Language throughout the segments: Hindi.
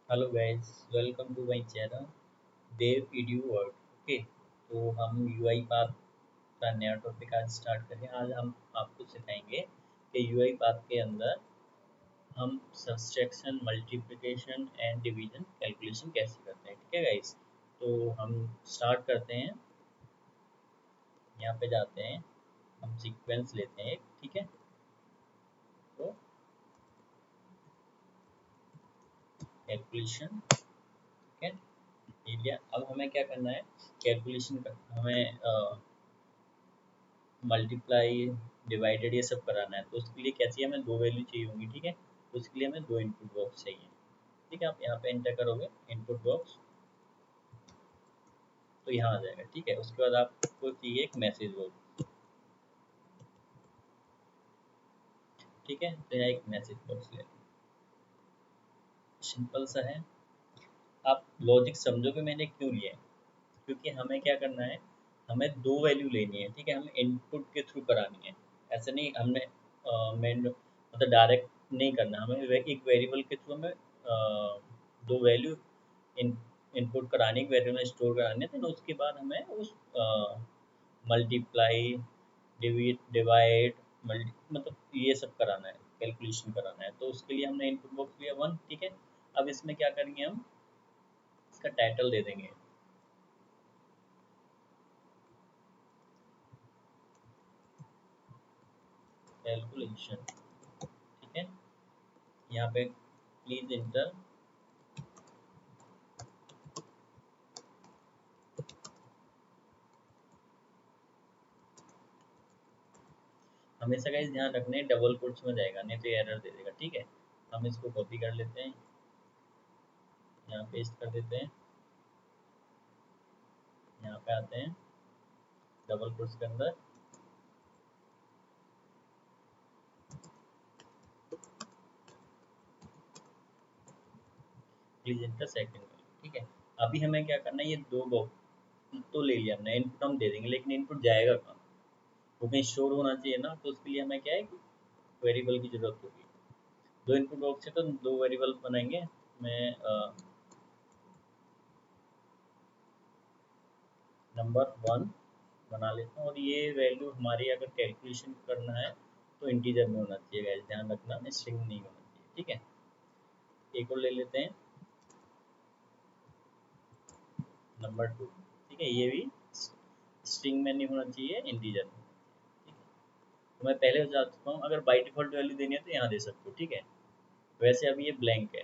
Hello guys, welcome to my channel देव इडू वर्ड। ओके, तो हम यूआई पाथ का नया टॉपिक आज स्टार्ट करें। आज हम आपको सिखाएंगे कि यूआई पाथ के अंदर हम subtraction, multiplication and division calculation कैसे करते हैं। ठीक है गाइस, तो हम स्टार्ट करते हैं। यहाँ पे जाते हैं, हम सीक्वेंस लेते हैं एक, ठीक है। तो कैलकुलेशन, ठीक है, ये लिया। अब हमें क्या करना है, कैलकुलेशन का हमें मल्टीप्लाई, डिवाइडेड ये सब कराना है। तो उसके लिए क्या चाहिए, हमें दो वैल्यू चाहिए होंगी, ठीक है। तो उसके लिए हमें दो इनपुट बॉक्स चाहिए, ठीक है। आप यहाँ पे एंटर करोगे इनपुट बॉक्स, तो यहाँ आ जाएगा, ठीक है। उसके बाद आपको चाहिए एक मैसेज बॉक्स, ठीक है। तो यहाँ एक मैसेज बॉक्स ले, सिंपल सा है। आप लॉजिक समझोगे मैंने क्यों लिया है, क्योंकि हमें क्या करना है, हमें दो वैल्यू लेनी है, ठीक है। हमें इनपुट के थ्रू करानी है, ऐसे नहीं हमने मेन मतलब डायरेक्ट नहीं करना। हमें एक वेरिएबल के थ्रू हमें दो वैल्यू इन इनपुट करानी, एक वेरिएबल में स्टोर करानी है। तो उसके बाद हमें उस मल्टीप्लाई, डिवाइड, मल्टी मतलब ये सब कराना है, कैलकुलेशन कराना है। तो उसके लिए हमने इनपुट बॉक्स लिया वन, ठीक है। अब इसमें क्या करेंगे, हम इसका टाइटल दे देंगे कैलकुलेशन, ठीक है। यहाँ पे प्लीज इंटर, हमेशा का ध्यान रखना है डबल कोट्स में जाएगा, नहीं तो एरर दे देगा, ठीक है। हम इसको कॉपी कर लेते हैं, यहाँ पेस्ट कर देते हैं, यहाँ पे आते हैं डबल कोट्स के अंदर, प्लीज इंटर सेकंड वैल्यू, ठीक है। अभी हमें क्या करना है, ये दो बॉक्स तो ले लिया हमने, इनपुट हम दे देंगे, लेकिन इनपुट जाएगा कहाँ, वो कहीं स्टोर होना चाहिए ना। तो उसके लिए हमें क्या है, वेरिएबल की जरूरत होगी। दो इनपुट बॉक्स से तो दो वेरिएबल बनाएंगे। मैं नंबर वन बना लेता हूँ, और ये वैल्यू हमारी अगर कैलकुलेशन करना है तो इंटीजर में होना चाहिए गाइस, ध्यान रखना, स्ट्रिंग नहीं होना चाहिए, ठीक है। एक और ले लेते हैं नंबर टू, ठीक है। ये भी स्ट्रिंग में नहीं होना चाहिए, इंटीजर में, ठीक है। तो मैं पहले बता चुका हूँ, अगर बाई डिफॉल्ट वैल्यू देनी है तो यहाँ दे सकते हो, ठीक है। वैसे अभी ये ब्लैंक है,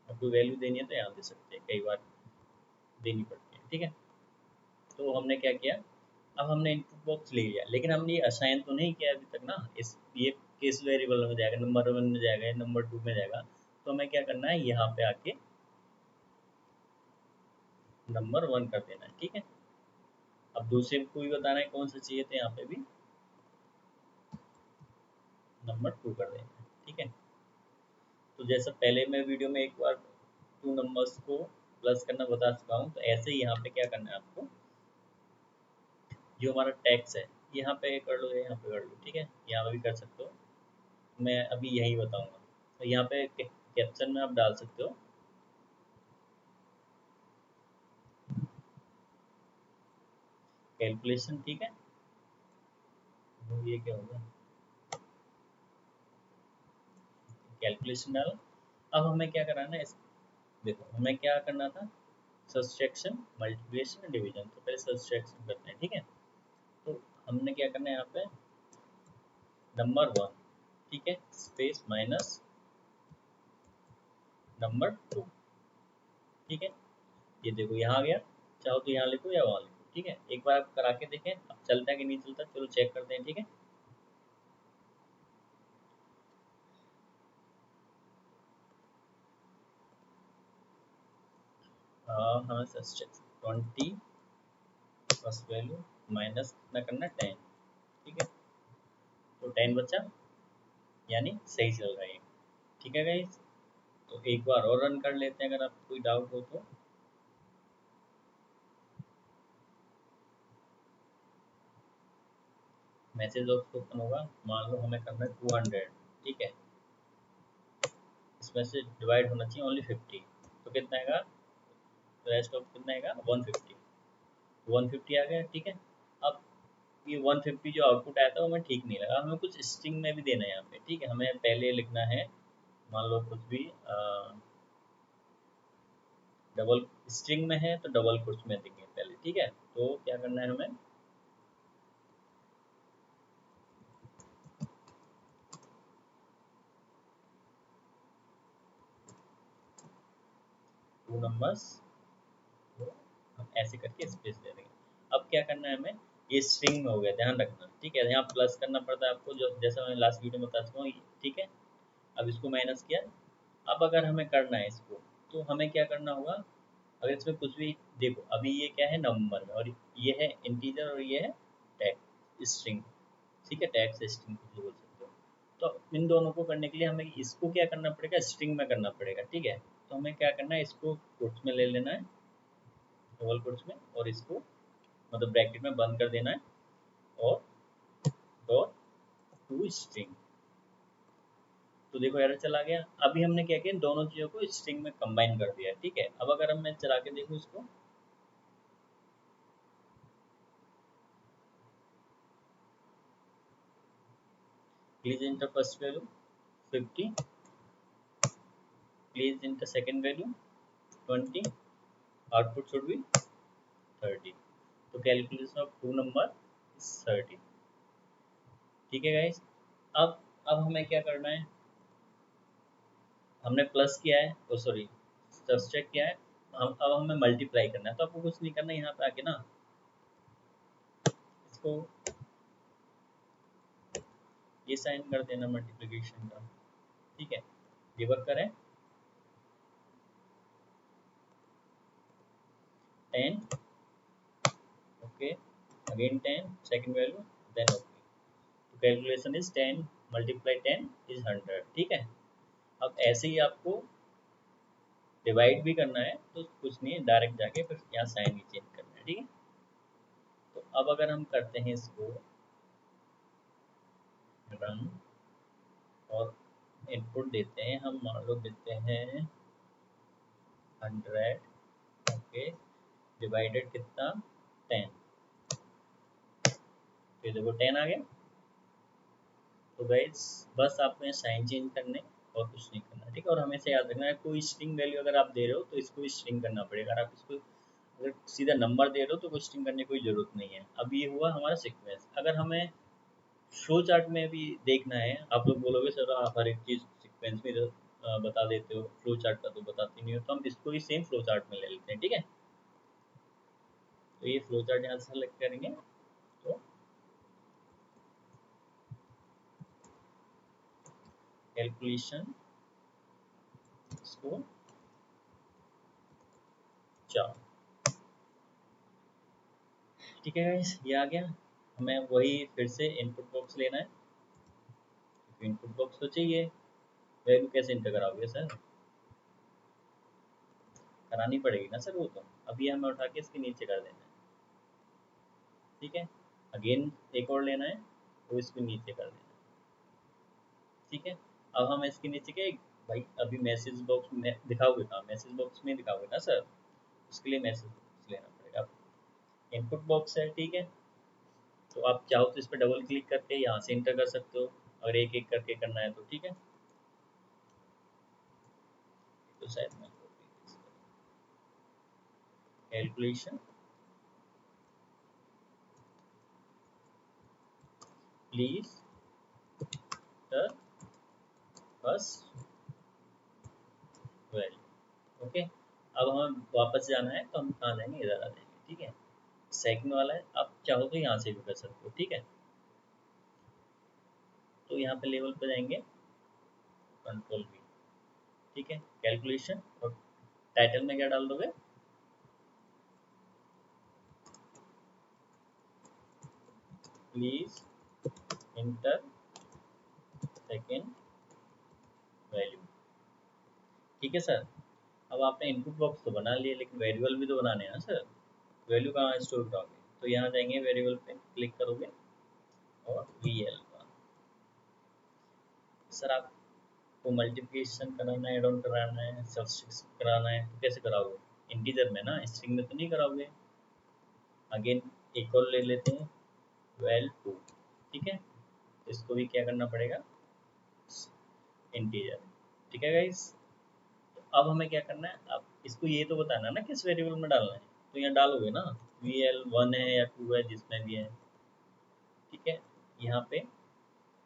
अब कोई वैल्यू देनी है तो यहाँ दे सकते हैं, कई बार देनी पड़ती है, ठीक है। तो हमने क्या किया, अब हमने इनपुट बॉक्स ले लिया, लेकिन हमने ये असाइन तो नहीं किया अभी तक ना। इस ये किस वेरिएबल में जाएगा, नंबर वन में जाएगा या नंबर टू में जाएगा। तो हमें क्या करना है, यहाँ पे आके नंबर वन कर देना है, ठीक है। अब दूसरे को भी बताना है कौन सा चाहिए, तो यहाँ पे भी नंबर टू कर देना है, ठीक है। तो जैसा पहले मैं वीडियो में एक बार टू नंबर्स को प्लस करना बता चुका हूँ, तो ऐसे ही यहाँ पे क्या करना है आपको, जो हमारा टैक्स है यहाँ पे कर लो, यहाँ पे कर लो, ठीक है। यहाँ पे भी कर सकते हो, मैं अभी यही बताऊंगा। तो यहाँ पे कैप्शन में आप डाल सकते हो कैलकुलेशन, ठीक है। तो ये क्या होगा, कैलकुलेशन डालो। अब हमें क्या कराना है, देखो हमें क्या करना था, सब्सट्रैक्शन, मल्टीप्लिकेशन, डिवीजन। तो पहले सब्सट्रैक्शन करते हैं, ठीक है। तो हमने क्या करना है, यहाँ पे नंबर वन, ठीक है, स्पेस माइनस नंबर टू, ठीक है। ये देखो यहाँ आ गया, चाहो तो यहाँ लिखो या वहाँ लिखो, ठीक है। एक बार आप करा के देखें, अब चलता है कि नहीं चलता, चलो चेक करते हैं, ठीक है। हमें सब्सट्रैक्शन 20 फर्स्ट वैल्यू माइनस कितना करना है, 10, ठीक है। तो 10 बचा, यानी सही चल रहा है, ठीक है गाइस। तो एक बार और रन कर लेते हैं, अगर आपको कोई डाउट हो तो। मैसेज बॉक्स ओपन होगा, मान लो हमें करना है 200, ठीक है। इसमें से डिवाइड होना चाहिए ओनली 50, तो कितना आएगा, रेस्ट ऑफ कितना आएगा 150, 150 आ गया, ठीक है। अब ये 150 जो आउटपुट आया था वो हमें ठीक नहीं लगा, हमें कुछ स्ट्रिंग में भी देना है यहाँ पे, ठीक है। हमें पहले लिखना है, मान लो कुछ भी डबल स्ट्रिंग में है तो डबल कोट्स में देंगे पहले, ठीक है। तो क्या करना है हमें, टू नंबर्स, तो हम ऐसे करके स्पेस दे देंगे। अब क्या करना है हमें, ये स्ट्रिंग में हो गया, ध्यान रखना, ठीक है। यहाँ प्लस करना पड़ता है आपको, जो जैसा मैंने लास्ट वीडियो में बता चुका हूँ, ठीक है। अब इसको माइनस किया। अब अगर हमें करना है इसको, तो हमें क्या करना होगा, अगर इसमें कुछ भी देखो, अभी ये क्या है नंबर में, और ये है इंटीजर, और ये है टैग स्ट्रिंग, ठीक है। टैग से स्ट्रिंग कुछ भी बोल सकते हो। तो इन दोनों को करने के लिए हमें इसको क्या करना पड़ेगा, स्ट्रिंग में करना पड़ेगा, ठीक है। तो हमें क्या करना है, इसको कोट्स में ले लेना है, डबल कोट्स में, और इसको मतलब ब्रैकेट में बंद कर देना है, और डॉट टू स्ट्रिंग। तो देखो एरर चला गया। अभी हमने क्या किया, दोनों चीज़ों को स्ट्रिंग में कंबाइन कर दिया, ठीक है। अब अगर मैं चला के देखूँ इसको, please inter first value 50, please inter second value 20, output should be 30। तो कैलकुलेशन ऑफ टू नंबर 30, ठीक है गाइस। अब हमें क्या करना है, हमने प्लस किया है, ओ सॉरी सब्सट्रैक्ट किया है, हम अब हमें मल्टीप्लाई करना है। तो आपको कुछ नहीं करना है, यहाँ पे आके ना इसको ये साइन कर देना मल्टीप्लिकेशन का, ठीक है। डिबग करें, 10, okay, again 10 second value, then okay. तो कैलकुलेशन इज 10 मल्टीप्लाई 10 इज 100, ठीक है। अब ऐसे ही आपको डिवाइड भी करना है, तो कुछ नहीं है, डायरेक्ट जाके फिर यहाँ साइन ही चेंज करना है, ठीक है। तो अब अगर हम करते हैं इसको रन, और इनपुट देते हैं, हम मान लो देते हैं 100, ओके, डिवाइडेड कितना 10, तो देखो 10 आ गया। तो गाइस बस आपको यहाँ साइन चेंज करने और कुछ नहीं करना, ठीक है। और हमेशा याद रखना है, कोई स्ट्रिंग वैल्यू अगर आप दे रहे हो तो इसको स्ट्रिंग करना पड़ेगा। अगर आप इसको अगर सीधा नंबर दे रहे हो तो कोई स्ट्रिंग करने की कोई ज़रूरत नहीं है। अब ये हुआ हमारा सीक्वेंस। अगर हमें फ्लो चार्ट में भी देखना है, आप लोग बोलोगे सर आप हर एक चीज़ सीक्वेंस में बता देते हो, फ्लो चार्ट का तो बताते नहीं हो, तो हम इसको ही सेम फ्लो चार्ट में ले लेते हैं, ठीक है। तो ये फ्लो चार्ट यहाँ से सेलेक्ट करेंगे, तो कैलकुलेशन इसको चार्ट, ठीक है गाइस, ये आ गया। हमें वही फिर से इनपुट बॉक्स लेना है, इनपुट बॉक्स तो चाहिए। वैल्यू कैसे इंटर कराओगे सर, करानी पड़ेगी ना सर वो तो। अभी हमें उठा के इसके नीचे कर देना है, ठीक है। अगेन एक और लेना है, वो इसको नीचे कर देना है, ठीक है। अब हम इसके नीचे के भाई अभी मैसेज बॉक्स में दिखाओगे कहाँ, मैसेज बॉक्स में दिखाओगे ना सर, उसके लिए मैसेज बॉक्स लेना पड़ेगा। इनपुट बॉक्स है, ठीक है। तो आप चाहो तो इस पर डबल क्लिक करके यहाँ से इंटर कर सकते हो, अगर एक एक करके करना है तो, ठीक है। तो शायद मैं calculation please the first value, okay. अब हमें वापस जाना है, तो हम कहाँ जाएंगे, इधर आ जाएंगे, ठीक है। सेकंड वाला है, आप चाहो तो यहाँ से भी कर सकते हो, ठीक है। तो यहाँ पे लेवल पे जाएंगे, कंट्रोल भी, ठीक है। कैलकुलेशन, और टाइटल में क्या डाल दोगे, प्लीज इंटर सेकेंड वैल्यू, ठीक है सर। अब आपने इनपुट बॉक्स तो बना लिया, लेकिन वेरिएबल भी तो बनाने हैं ना सर। वैल्यू कहाँ स्टोर करोगे, तो यहाँ जाएंगे वेरिएबल पे क्लिक करोगे, और वी एल का सर आप को मल्टीप्लिकेशन कराना है, ऐड ऑन कराना है, सब्सट्रैक्शन कराना है, तो कैसे कराओगे? इंटीजर में ना, स्ट्रिंग में तो नहीं कराओगे। अगेन एक और ले लेते हैं, 12 2, ठीक है। इसको भी क्या करना पड़ेगा, इंटीजर, ठीक है गाइस। अब हमें क्या करना है, अब इसको ये तो बताना है ना किस वेरिएबल में डालना है, तो यहाँ डालोगे ना, VL 1 है या 2 है, जिसमें भी है, ठीक है। यहाँ पे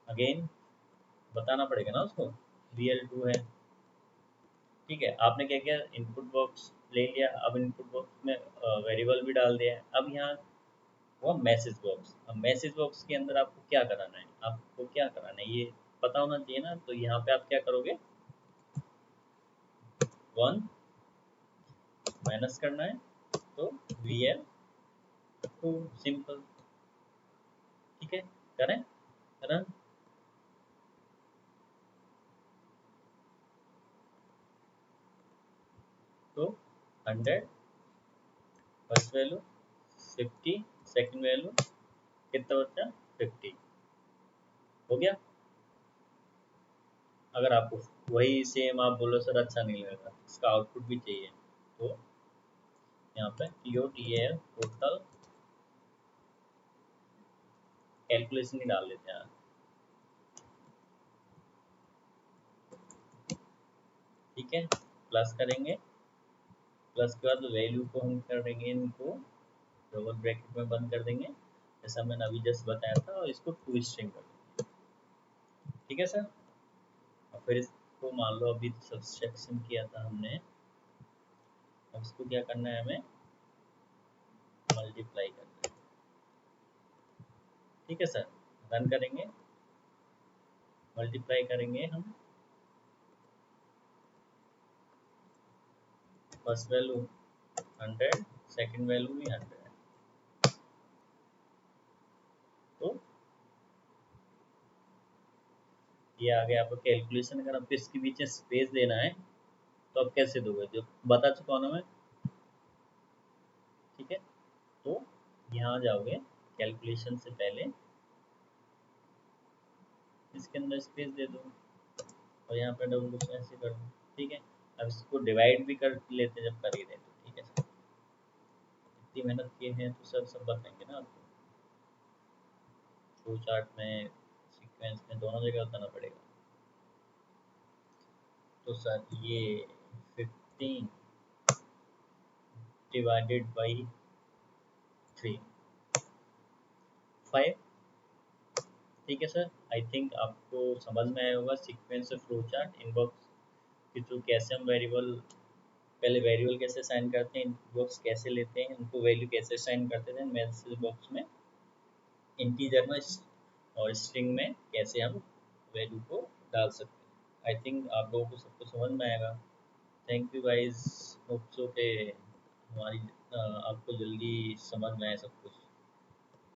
अगेन बताना पड़ेगा ना उसको, VL 2 है, ठीक है। आपने क्या किया, इनपुट बॉक्स ले लिया, अब इनपुट बॉक्स में वेरिएबल भी डाल दिया है। अब यहाँ हुआ मैसेज बॉक्स। अब मैसेज बॉक्स के अंदर आपको क्या कराना है, आपको क्या कराना है ये पता होना चाहिए ना। तो यहाँ पे आप क्या करोगे, 1 माइनस करना है, तो VL 2 सिंपल, ठीक है। करें रन, तो 100 फर्स्ट वैल्यू, 50 सेकंड वैल्यू, कितना बचा, 50, हो गया। अगर आपको वही सेम आप बोलो सर अच्छा नहीं लगेगा, इसका आउटपुट भी चाहिए, तो यहाँ पे TOTAL टोटल कैलकुलेशन ही डाल देते हैं, ठीक है। प्लस करेंगे, प्लस के बाद वैल्यू को हम करेंगे, इनको डबल ब्रैकेट में बंद कर देंगे, जैसा मैंने अभी जस्ट बताया था, और इसको टू स्ट्रिंग कर देंगे, ठीक है सर। और फिर इसको मान लो अभी सब्सट्रैक्शन किया था हमने, अब इसको क्या करना है, हमें मल्टीप्लाई करना है, ठीक है सर। रन करेंगे, मल्टीप्लाई करेंगे हम, फर्स्ट वैल्यू 100, सेकंड वैल्यू भी 100, तो ये आ गया। आपको कैलकुलेशन अगर आपको इसके बीच में स्पेस देना है, तो आप कैसे दोगे, जो बता चुका हूँ ना मैं, ठीक है। तो यहाँ जाओगे, कैलकुलेशन से पहले इसके अंदर स्पेस दे दो, और यहाँ पे डबल कुछ ऐसे कर दो, ठीक है। अब इसको डिवाइड भी कर लेते जब कर ही रहे, तो ठीक है सर। इतनी मेहनत किए हैं तो सर सब बताएंगे ना आपको, फ्लो चार्ट में, सीक्वेंस में, दोनों जगह बताना पड़ेगा। तो सर ये 15 डिवाइडेड बाई 3, 5, ठीक है सर। आई थिंक आपको समझ में आया होगा सीक्वेंस और फ्लो चार्ट, इनबॉक्स के थ्रू कैसे हम वेरिएबल, पहले वेरिएबल कैसे साइन करते हैं, इनपुट बॉक्स कैसे लेते हैं, उनको वैल्यू कैसे साइन करते थे, मैसेज बॉक्स में इंटीजर में और स्ट्रिंग में कैसे हम वैल्यू को डाल सकते हैं। आई थिंक आप लोगों को सब कुछ समझ में आएगा। Thank you guys, hope so के हमारी आपको जल्दी समझ में आए सब कुछ।